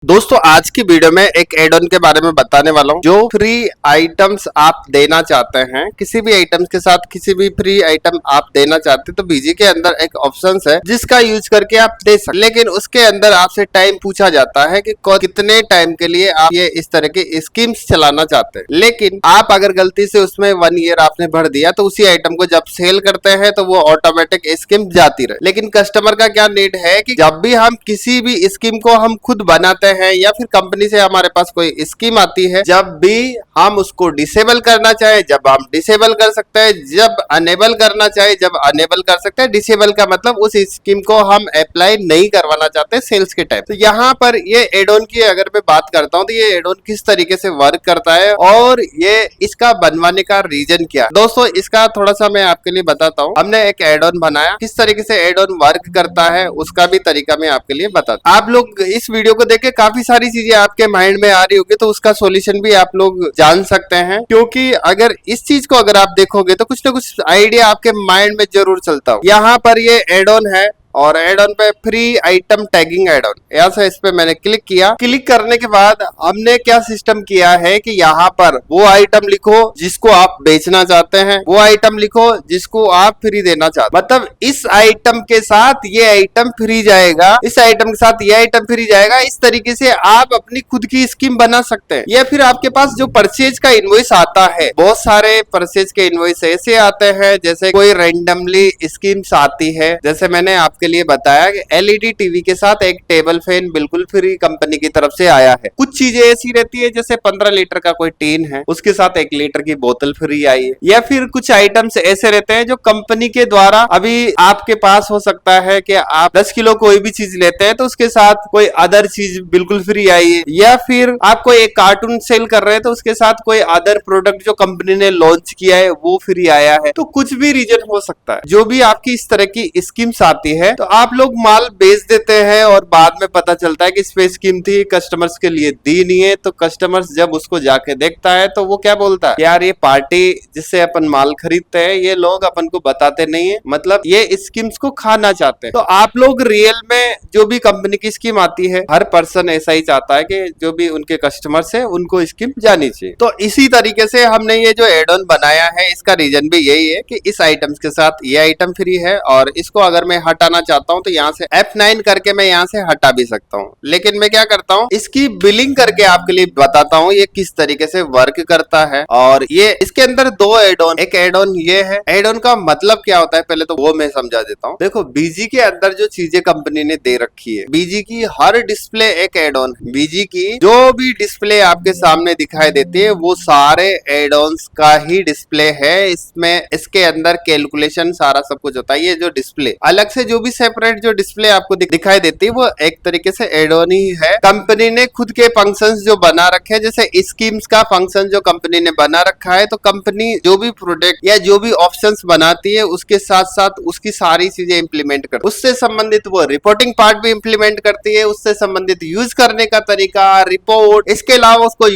दोस्तों आज की वीडियो में एक एड ऑन के बारे में बताने वाला हूँ। जो फ्री आइटम्स आप देना चाहते हैं, किसी भी आइटम्स के साथ किसी भी फ्री आइटम आप देना चाहते हैं तो बीजी के अंदर एक ऑप्शन है जिसका यूज करके आप दे सकते। लेकिन उसके अंदर आपसे टाइम पूछा जाता है कि कितने टाइम के लिए आप ये इस तरह के स्कीम्स चलाना चाहते हैं। लेकिन आप अगर गलती से उसमें 1 ईयर आपने भर दिया तो उसी आइटम को जब सेल करते हैं तो वो ऑटोमेटिक स्कीम जाती रहे। लेकिन कस्टमर का क्या नीड है कि जब भी हम किसी भी स्कीम को हम खुद बनाते हैं या फिर कंपनी से हमारे पास कोई स्कीम आती है, जब भी हम उसको डिसेबल करना चाहे जब हम डिसेबल कर सकते हैं, जब अनेबल करना चाहे जब अनेबल कर सकते हैं। डिसेबल का मतलब उस स्कीम को हम अप्लाई नहीं करवाना चाहते सेल्स के टाइम। तो यहाँ पर ये एड ऑन की अगर मैं बात करता हूँ तो ये एड ऑन किस तरीके से वर्क करता है और ये इसका बनवाने का रीजन क्या है। दोस्तों इसका थोड़ा सा मैं आपके लिए बताता हूँ। हमने एक एड ऑन बनाया, किस तरीके से एड ऑन वर्क करता है उसका भी तरीका मैं आपके लिए बताता हूँ। आप लोग इस वीडियो को देख के काफी सारी चीजें आपके माइंड में आ रही होगी तो उसका सॉल्यूशन भी आप लोग जान सकते हैं, क्योंकि अगर इस चीज को अगर आप देखोगे तो कुछ ना कुछ आइडिया आपके माइंड में जरूर चलता हो। यहाँ पर ये एड ऑन है और एड ऑन पे free item tagging add on, यहाँ से इस पे मैंने क्लिक किया। क्लिक करने के बाद हमने क्या सिस्टम किया है कि यहाँ पर वो आइटम लिखो जिसको आप बेचना चाहते हैं, वो आइटम लिखो जिसको आप फ्री देना चाहते हैं। मतलब इस आइटम के साथ ये आइटम फ्री जाएगा, इस आइटम के साथ ये आइटम फ्री जाएगा। इस तरीके से आप अपनी खुद की स्कीम बना सकते हैं। या फिर आपके पास जो परचेज का इनवॉइस आता है, बहुत सारे परचेज के इनवॉइस ऐसे आते हैं जैसे कोई रेंडमली स्कीम्स आती है। जैसे मैंने के लिए बताया कि एलईडी टीवी के साथ एक टेबल फैन बिल्कुल फ्री कंपनी की तरफ से आया है। कुछ चीजें ऐसी रहती है जैसे 15 लीटर का कोई टीन है उसके साथ 1 लीटर की बोतल फ्री आई है। या फिर कुछ आइटम्स ऐसे रहते हैं जो कंपनी के द्वारा अभी आपके पास हो सकता है कि आप 10 किलो कोई भी चीज लेते हैं तो उसके साथ कोई अदर चीज बिल्कुल फ्री आई है। या फिर आप कोई एक कार्टून सेल कर रहे हैं तो उसके साथ कोई अदर प्रोडक्ट जो कंपनी ने लॉन्च किया है वो फ्री आया है। तो कुछ भी रीजन हो सकता है। जो भी आपकी इस तरह की स्कीम्स आती है तो आप लोग माल बेच देते हैं और बाद में पता चलता है कि इस पे स्कीम थी, कस्टमर्स के लिए दी नहीं है। तो कस्टमर्स जब उसको जाके देखता है तो वो क्या बोलता है, यार ये पार्टी जिससे अपन माल खरीदते हैं ये लोग अपन को बताते नहीं है, मतलब ये स्कीम्स को खाना चाहते हैं। तो आप लोग रियल में जो भी कंपनी की स्कीम आती है, हर पर्सन ऐसा ही चाहता है कि जो भी उनके कस्टमर्स है उनको स्कीम जानी चाहिए। तो इसी तरीके से हमने ये जो एड ऑन बनाया है इसका रीजन भी यही है कि इस आइटम्स के साथ ये आइटम फ्री है और इसको अगर मैं हटाना चाहता हूं तो यहाँ से F9 करके मैं यहाँ से हटा भी सकता हूँ। लेकिन मैं क्या करता हूँ, इसकी बिलिंग करके आपके लिए बताता हूँ ये किस तरीके से वर्क करता है। और ये इसके अंदर 2 एड ऑन, एक एड ऑन ये है। एड ऑन का मतलब क्या होता है पहले तो वो मैं समझा देता हूँ। देखो बीजी के अंदर जो चीजें कंपनी ने दे रखी है, बीजी की हर डिस्प्ले एक एड ऑन, बीजी की जो भी डिस्प्ले आपके सामने दिखाई देती है वो सारे एड ऑन्स का ही डिस्प्ले है। इसमें इसके अंदर कैलकुलेशन सारा सब कुछ होता है। ये जो डिस्प्ले अलग से जो भी सेपरेट जो डिस्प्ले आपको दिखाई देती है वो एक तरीके से एड ऑन ही है। कंपनी ने खुद के फंक्शंस जो बना रखे हैं, जैसे स्कीम्स का फंक्शन जो कंपनी ने बना रखा है, तो कंपनी जो भी प्रोडक्ट या जो भी ऑप्शंस बनाती है उसके साथ साथ उसकी सारी चीजें इंप्लीमेंट करती है। उससे संबंधित वो रिपोर्टिंग पार्ट भी इंप्लीमेंट करती है, उससे संबंधित यूज करने का तरीका, रिपोर्ट, इसके अलावा उसको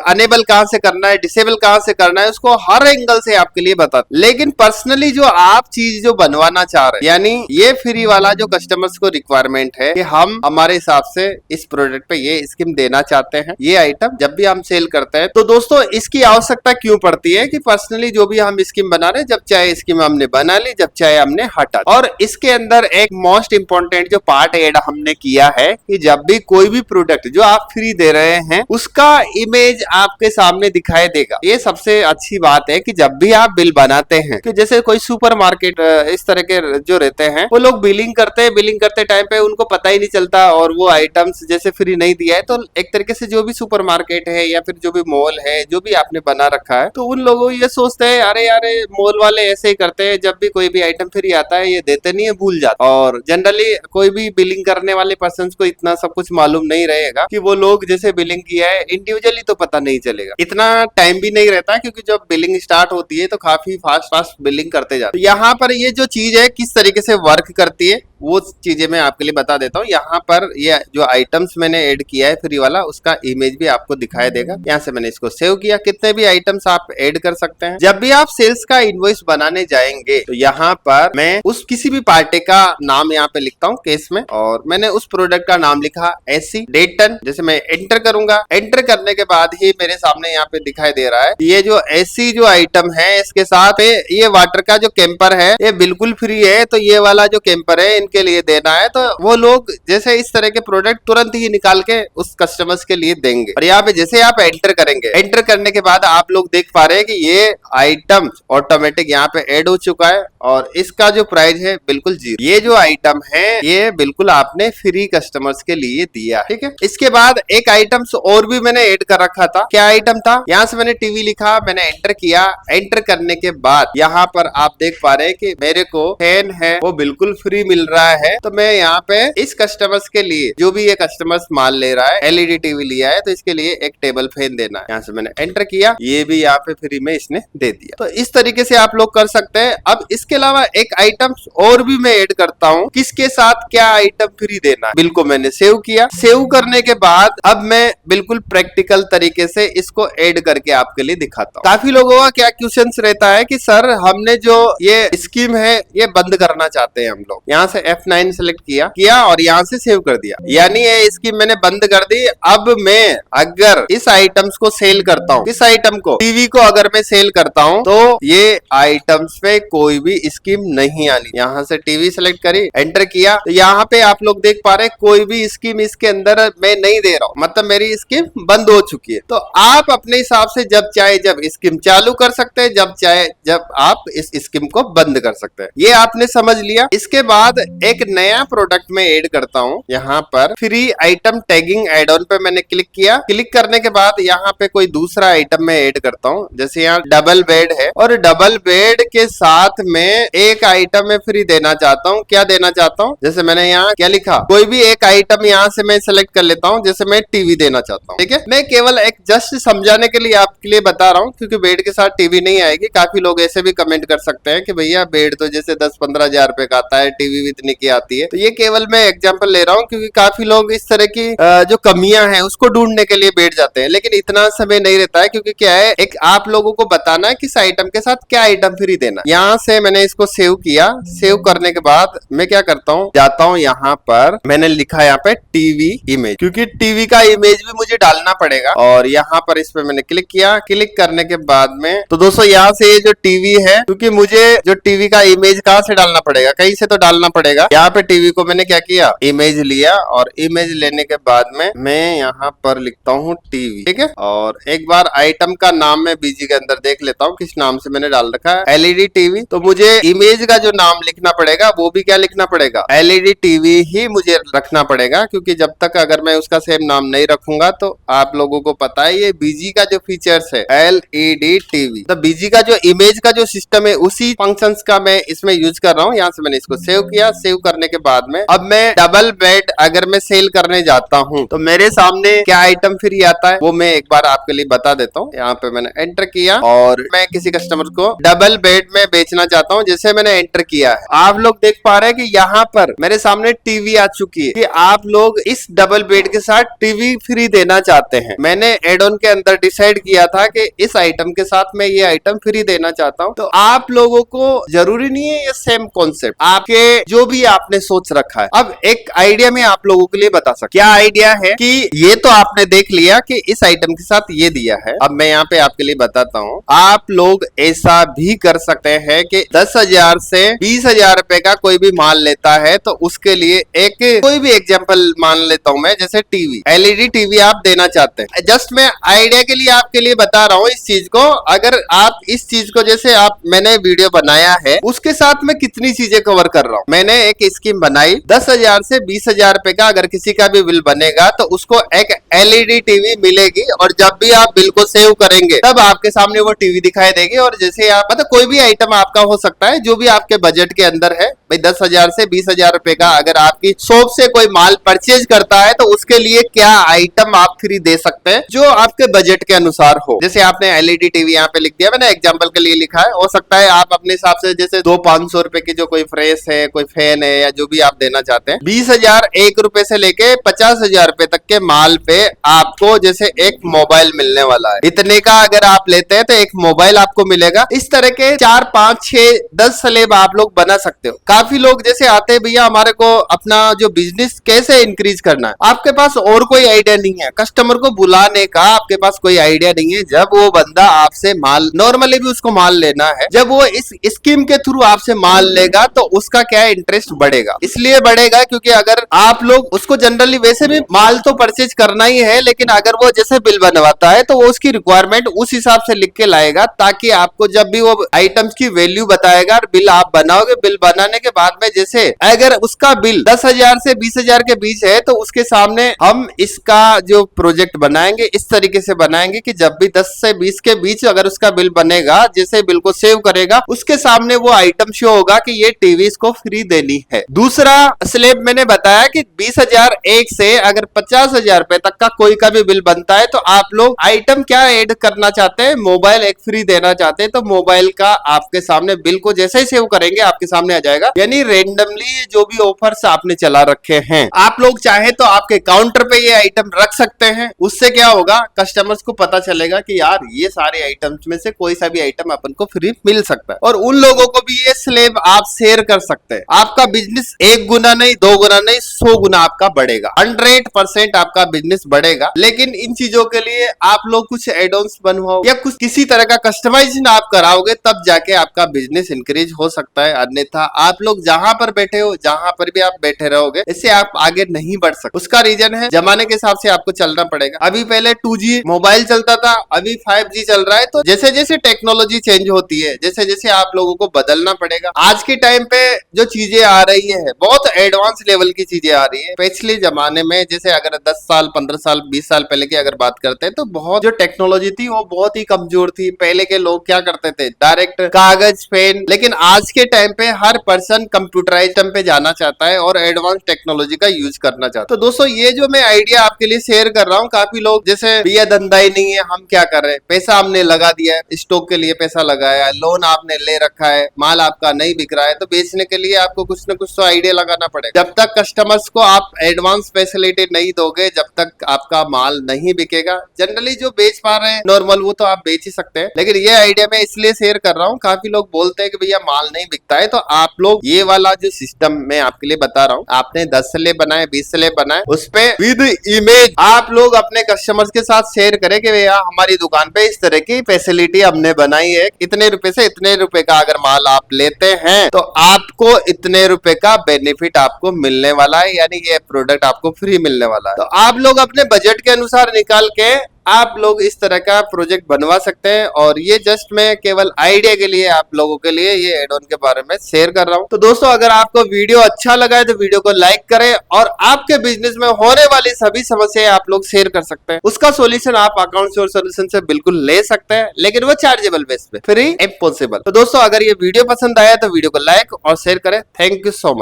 अनेबल कहां से करना है, डिसेबल कहां से करना है, उसको हर एंगल से आपके लिए बताते। लेकिन पर्सनली जो आप चीज जो बनवाना चाह रहे हैं, यानी ये फ्री वाला जो कस्टमर्स को रिक्वायरमेंट है कि हम हमारे हिसाब से इस प्रोडक्ट पे ये स्कीम देना चाहते हैं, ये आइटम जब भी हम सेल करते हैं, तो दोस्तों इसकी आवश्यकता क्यों पड़ती है कि पर्सनली जो भी हम स्कीम बना रहे हैं, जब चाहे स्कीम हमने बना ली, जब चाहे हमने हटा। और इसके अंदर एक मोस्ट इंपॉर्टेंट जो पार्ट ऐड हमने किया है कि जब भी कोई भी प्रोडक्ट जो आप फ्री दे रहे हैं उसका इमेज आपके सामने दिखाई देगा। ये सबसे अच्छी बात है कि जब भी आप बिल बनाते हैं, कि जैसे कोई सुपर मार्केट इस तरह के जो रहते हैं वो लोग बिलिंग करते टाइम पे उनको पता ही नहीं चलता और वो आइटम्स जैसे फ्री नहीं दिया है। तो एक तरीके से जो भी सुपर मार्केट है या फिर जो भी मॉल है जो भी आपने बना रखा है, तो उन लोगों ये सोचते हैं अरे यार मॉल वाले ऐसे ही करते हैं, जब भी कोई भी आइटम फ्री आता है ये देते नहीं है, भूल जाते। और जनरली कोई भी बिलिंग करने वाले पर्सन को इतना सब कुछ मालूम नहीं रहेगा कि वो लोग जैसे बिलिंग किया है इंडिविजुअली तो पता नहीं चलेगा, इतना टाइम भी नहीं रहता, क्योंकि जब बिलिंग स्टार्ट होती है तो काफी फास्ट बिलिंग करते जाते हैं। यहाँ पर ये जो चीज है किस तरीके से वर्क करती है वो चीजें मैं आपके लिए बता देता हूँ। यहाँ पर ये जो आइटम्स मैंने ऐड किया है फ्री वाला, उसका इमेज भी आपको दिखाई देगा। यहाँ से मैंने इसको सेव किया। कितने भी आइटम्स आप ऐड कर सकते हैं। जब भी आप सेल्स का इनवॉइस बनाने जाएंगे तो यहाँ पर मैं उस किसी भी पार्टी का नाम यहाँ पे लिखता हूँ केस में, और मैंने उस प्रोडक्ट का नाम लिखा एसी डेटन। जैसे मैं एंटर करूंगा, एंटर करने के बाद ही मेरे सामने यहाँ पे दिखाई दे रहा है ये जो एसी जो आइटम है, इसके साथ ये वाटर का जो कैंपर है ये बिल्कुल फ्री है। तो ये वाला जो कैंपर है इनके लिए देना है। तो वो लोग जैसे इस तरह के प्रोडक्ट तुरंत ही निकाल के उस कस्टमर्स के लिए देंगे। और यहाँ पे जैसे आप एंटर करेंगे, एंटर करने के बाद आप लोग देख पा रहे हैं कि ये आइटम ऑटोमेटिक यहाँ पे ऐड हो चुका है और इसका जो प्राइस है बिल्कुल 0। ये जो आइटम है ये बिल्कुल आपने फ्री कस्टमर्स के लिए दिया, ठीक है। इसके बाद एक आइटम्स और भी मैंने ऐड कर रखा था। क्या आइटम था? यहाँ से मैंने टीवी लिखा, मैंने एंटर किया। एंटर करने के बाद यहाँ पर आप देख पा रहे हैं कि मेरे को फैन है वो बिल्कुल फ्री मिल रहा है। तो मैं यहाँ पे इस कस्टमर्स के लिए, जो भी ये कस्टमर्स माल ले रहा है, एलईडी टीवी लिया है, तो इसके लिए एक टेबल फैन देना है। यहाँ से मैंने एंटर किया, ये भी यहाँ पे फ्री में इसने दे दिया। तो इस तरीके से आप लोग कर सकते हैं। अब इसके अलावा एक आइटम और भी मैं ऐड करता हूँ, किसके साथ क्या आइटम फ्री देना है। बिल को मैंने सेव किया। सेव करने के बाद अब मैं बिल्कुल प्रैक्टिकल तरीके से इसको ऐड करके आपके लिए दिखाता हूँ। काफी लोगों का क्या क्वेश्चन रहता है कि सर हमने जो ये स्कीम है ये बंद करना चाहते हैं हम लोग। यहाँ से F9 सेलेक्ट किया और यहाँ से सेव कर दिया, यानी ये स्कीम मैंने बंद कर दी। अब मैं अगर इस आइटम्स को सेल करता हूँ, इस आइटम को, टीवी को अगर मैं सेल करता हूँ, तो ये आइटम्स पे कोई भी स्कीम नहीं आनी। यहाँ से टीवी सेलेक्ट करी, एंटर किया, तो यहाँ पे आप लोग देख पा रहे हैं कोई भी स्कीम इसके अंदर मैं नहीं दे रहा हूँ, मतलब मेरी स्कीम बंद हो चुकी है। तो आप अपने हिसाब से जब चाहे जब स्कीम चालू कर सकते हैं, जब चाहे जब आप इस स्कीम को बंद कर सकते हैं। ये आपने समझ लिया। इसके बाद एक नया प्रोडक्ट में ऐड करता हूँ। यहाँ पर free item tagging add on पे मैंने क्लिक किया। क्लिक करने के बाद यहाँ पे कोई दूसरा आइटम में ऐड करता हूँ। जैसे यहाँ डबल बेड है और डबल बेड के साथ में एक आइटम में फ्री देना चाहता हूँ। क्या देना चाहता हूँ? जैसे मैंने यहाँ क्या लिखा, कोई भी एक आइटम यहाँ से मैं सेलेक्ट कर लेता हूँ। जैसे मैं टीवी देना चाहता हूँ, ठीक है। मैं केवल एक जस्ट समझाने के लिए आपके लिए बता रहा हूँ, क्योंकि बेड के साथ टीवी नहीं आएगी। काफी लोग ऐसे भी कमेंट कर सकते हैं कि भैया बेड तो जैसे 10-15 हजार रुपए का आता है, टीवी भी इतने की आती है। तो ये केवल मैं एग्जांपल ले रहा हूँ, क्योंकि काफी लोग इस तरह की जो कमियां हैं उसको ढूंढने के लिए बैठ जाते हैं, लेकिन इतना समय नहीं रहता है। क्योंकि क्या है, एक आप लोगों को बताना है किस आइटम के साथ क्या आइटम फ्री देना। यहाँ से मैंने इसको सेव किया। सेव करने के बाद मैं क्या करता हूँ, जाता हूँ यहाँ पर, मैंने लिखा यहाँ पे टीवी इमेज, क्योंकि टीवी का इमेज भी मुझे डालना पड़ेगा। और यहाँ पर इस पे मैंने क्लिक किया। क्लिक करने के बाद में तो दोस्तों यहाँ से ये जो टीवी है, क्योंकि मुझे जो टीवी का इमेज कहाँ से डालना पड़ेगा, कहीं से तो डालना पड़ेगा। यहाँ पे टीवी को मैंने क्या किया, इमेज लिया, और इमेज लेने के बाद में मैं यहाँ पर लिखता हूँ टीवी, ठीक है। और एक बार आइटम का नाम मैं बीजी के अंदर देख लेता हूँ किस नाम से मैंने डाल रखा है, एलईडी टीवी। तो मुझे इमेज का जो नाम लिखना पड़ेगा वो भी क्या लिखना पड़ेगा, एलईडी टीवी ही मुझे रखना पड़ेगा। क्योंकि जब तक अगर मैं उसका सेम नाम नहीं रखूंगा तो आप लोगों को पता है ये बीजी का जो फीचर्स है एलईडी टीवी, तो बीजी का जो इमेज का जो सिस्टम है उसी फंक्शंस का मैं इसमें यूज कर रहा हूँ। यहाँ से मैंने इसको सेव किया। सेव करने के बाद में अब मैं डबल बेड अगर मैं सेल करने जाता हूँ तो मेरे सामने क्या आइटम फ्री आता है वो मैं एक बार आपके लिए बता देता हूँ। यहाँ पे मैंने एंटर किया और मैं किसी कस्टमर को डबल बेड में बेचना चाहता हूँ। जैसे मैंने एंटर किया है, आप लोग देख पा रहे हैं कि यहाँ पर मेरे सामने टीवी आ चुकी है कि आप लोग इस डबल बेड के साथ टीवी फ्री देना चाहते हैं। मैंने एड ऑन के अंदर डिसाइड किया था कि इस आइटम के साथ मैं ये आइटम फ्री देना चाहता हूँ। तो आप लोगों को जरूरी नहीं है ये सेम कॉन्सेप्ट, आपके जो भी आपने सोच रखा है। अब एक आइडिया में आप लोगों के लिए बता सकता, क्या आइडिया है कि ये तो आपने देख लिया कि इस आइटम के साथ ये दिया है। अब मैं यहाँ पे आपके लिए बताता हूँ, आप लोग ऐसा भी कर सकते हैं कि 10,000 से 20,000 रुपए का कोई भी माल लेता है तो उसके लिए एक कोई भी एग्जांपल मान लेता हूँ मैं, जैसे टीवी, एलईडी टीवी आप देना चाहते हैं। जस्ट मैं आइडिया के लिए आपके लिए बता रहा हूँ इस चीज को। अगर आप इस चीज को, जैसे आप मैंने वीडियो बनाया है उसके साथ मैं कितनी चीजें कवर कर रहा हूँ। मैंने एक स्कीम बनाई 10,000 से 20,000 रुपए का, अगर किसी का भी बिल बनेगा तो उसको एक एलईडी टीवी मिलेगी और जब भी आप बिल को सेव करेंगे तब आपके सामने वो टीवी दिखाई देगी। और जैसे आप मतलब कोई भी आइटम आपका हो सकता है जो भी आपके बजट के अंदर है, भाई 10,000 से 20,000 रुपए का अगर आपकी शॉप से कोई माल परचेज करता है तो उसके लिए क्या आइटम आप फ्री दे सकते हैं जो आपके बजट के अनुसार हो। जैसे आपने एलईडी टीवी यहाँ पे लिख दिया, मैंने एग्जांपल के लिए लिखा है, हो सकता है आप अपने हिसाब से जैसे 200-500 रुपए की जो कोई फ्रेश है, कोई फैन है या जो भी आप देना चाहते हैं, 20,000 1 रुपए से लेके 50,000 रुपए तक के माल पे आपको जैसे एक मोबाइल मिलने वाला है। इतने का अगर आप लेते हैं तो एक मोबाइल आपको मिलेगा। इस तरह के 4, 5, 6, 10 स्लैब आप लोग बना सकते हो। काफी लोग जैसे आते हैं, भैया हमारे को अपना जो बिजनेस कैसे इंक्रीज करना है, आपके पास और कोई आइडिया नहीं है, कस्टमर को बुलाने का आपके पास कोई आइडिया नहीं है। जब वो बंदा आपसे माल, नॉर्मली भी उसको माल लेना है, जब वो इस स्कीम के थ्रू आपसे माल लेगा तो उसका क्या इंटरेस्ट बढ़ेगा। इसलिए बढ़ेगा क्योंकि अगर आप लोग उसको जनरली वैसे भी माल तो परचेज करना ही है, लेकिन अगर वो जैसे बिल बनवाता है तो वो उसकी रिक्वायरमेंट उस हिसाब से लिख के लाएगा, ताकि आपको जब भी वो आइटम्स की वैल्यू बताएगा और बिल आप बनाओगे, बिल बनाने के बाद में जैसे अगर उसका बिल 10,000 से 20,000 के बीच है तो उसके सामने हम इसका जो प्रोजेक्ट बनाएंगे इस तरीके से बनाएंगे कि जब भी 10 से 20 के बीच अगर उसका बिल बनेगा, जैसे बिल को सेव करेगा उसके सामने वो आइटम शो होगा कि ये टीवी इसको फ्री देनी है। दूसरा स्लैब मैंने बताया कि 20,000 एक से अगर 50,000 रुपए तक का कोई का भी बिल बनता है तो आप लोग आइटम क्या ऐड करना चाहते हैं, मोबाइल एक फ्री देना चाहते हैं, तो मोबाइल का आपके सामने बिल को जैसे ही सेव करेंगे आपके सामने आ जाएगा। यानी रेंडमली जो भी ऑफर्स आपने चला रखे हैं, आप लोग चाहे तो आपके काउंटर पे ये आइटम रख सकते हैं। उससे क्या होगा, कस्टमर्स को पता चलेगा कि यार ये सारे आइटम्स में से कोई सा भी आइटम अपन को फ्री मिल सकता है, और उन लोगों को भी ये स्लैब आप शेयर कर सकते हैं। आपका बिजनेस 1 गुना नहीं, 2 गुना नहीं, 100 गुना आपका बढ़ेगा, 100% आपका बिजनेस बढ़ेगा। लेकिन इन चीजों के लिए आप लोग कुछ एड ऑन्स बनवाओ या कुछ किसी तरह का कस्टमाइजेशन आप कराओगे, तब जाके आपका बिजनेस इंक्रीज हो सकता है। अन्यथा आप लोग जहां पर बैठे हो, जहां पर भी आप बैठे रहोगे, इससे आप आगे नहीं बढ़ सकते। उसका रीजन है जमाने के हिसाब से आपको चलना पड़ेगा। अभी पहले 2G मोबाइल चलता था, अभी 5G चल रहा है, तो जैसे जैसे टेक्नोलॉजी चेंज होती है, जैसे जैसे आप लोगों को बदलना पड़ेगा। आज के टाइम पे जो चीजें आ रही है बहुत एडवांस लेवल की चीजें आ रही है। पिछले जमाने में जैसे अगर 10 साल, 15 साल, 20 साल पहले की अगर बात करते हैं तो बहुत जो टेक्नोलॉजी थी वो बहुत ही कमजोर थी। पहले के लोग क्या करते थे, डायरेक्ट कागज पेन। लेकिन आज के टाइम पे हर पर्सन कंप्यूटराइज पे जाना चाहता है और एडवांस टेक्नोलॉजी का यूज करना चाहता है। तो दोस्तों ये जो मैं आइडिया आपके लिए शेयर कर रहा हूँ, काफी लोग जैसे भैया धंधा ही नहीं है, हम क्या कर रहे हैं, पैसा हमने लगा दिया है, स्टॉक के लिए पैसा लगाया, लोन आपने ले रखा है, माल आपका नहीं बिक रहा है, तो बेचने के लिए आपको कुछ ना कुछ तो आइडिया लगाना पड़ेगा। जब तक कस्टमर्स को आप एडवांस फैसिलिटी नहीं दोगे, जब तक आपका माल नहीं बिकेगा। जनरली जो बेच पा रहे हैं नॉर्मल, वो तो आप बेच ही सकते हैं, लेकिन ये आइडिया मैं इसलिए शेयर कर रहा हूँ, काफी लोग बोलते हैं कि भैया माल नहीं बिकता है, तो आप लोग ये वाला जो सिस्टम मैं आपके लिए बता रहा हूँ, आपने 10 स्लैब बनाए, 20 स्लैब बनाए, उस पे विद इमेज आप लोग अपने कस्टमर्स के साथ शेयर करें कि भैया हमारी दुकान पे इस तरह की फैसिलिटी हमने बनाई है, इतने रुपए से इतने रुपए का अगर माल आप लेते हैं तो आपको इतने रुपए का बेनिफिट आपको मिलने वाला है, यानी ये प्रोडक्ट आपको फ्री मिलने वाला है। तो आप लोग अपने बजट के अनुसार निकाल के आप लोग इस तरह का प्रोजेक्ट बनवा सकते हैं। और ये जस्ट मैं केवल आइडिया के लिए आप लोगों के लिए ये एड ऑन के बारे में शेयर कर रहा हूं। तो दोस्तों अगर आपको वीडियो अच्छा लगा है तो वीडियो को लाइक करें, और आपके बिजनेस में होने वाली सभी समस्याएं आप लोग शेयर कर सकते हैं। उसका सोल्यूशन आप अकाउंट सोर्स सोल्यूशन से बिल्कुल ले सकते हैं, लेकिन वो चार्जेबल बेस पे, फ्री इम्पॉसिबल। तो दोस्तों अगर ये वीडियो पसंद आया तो वीडियो को लाइक और शेयर करें। Thank you so much.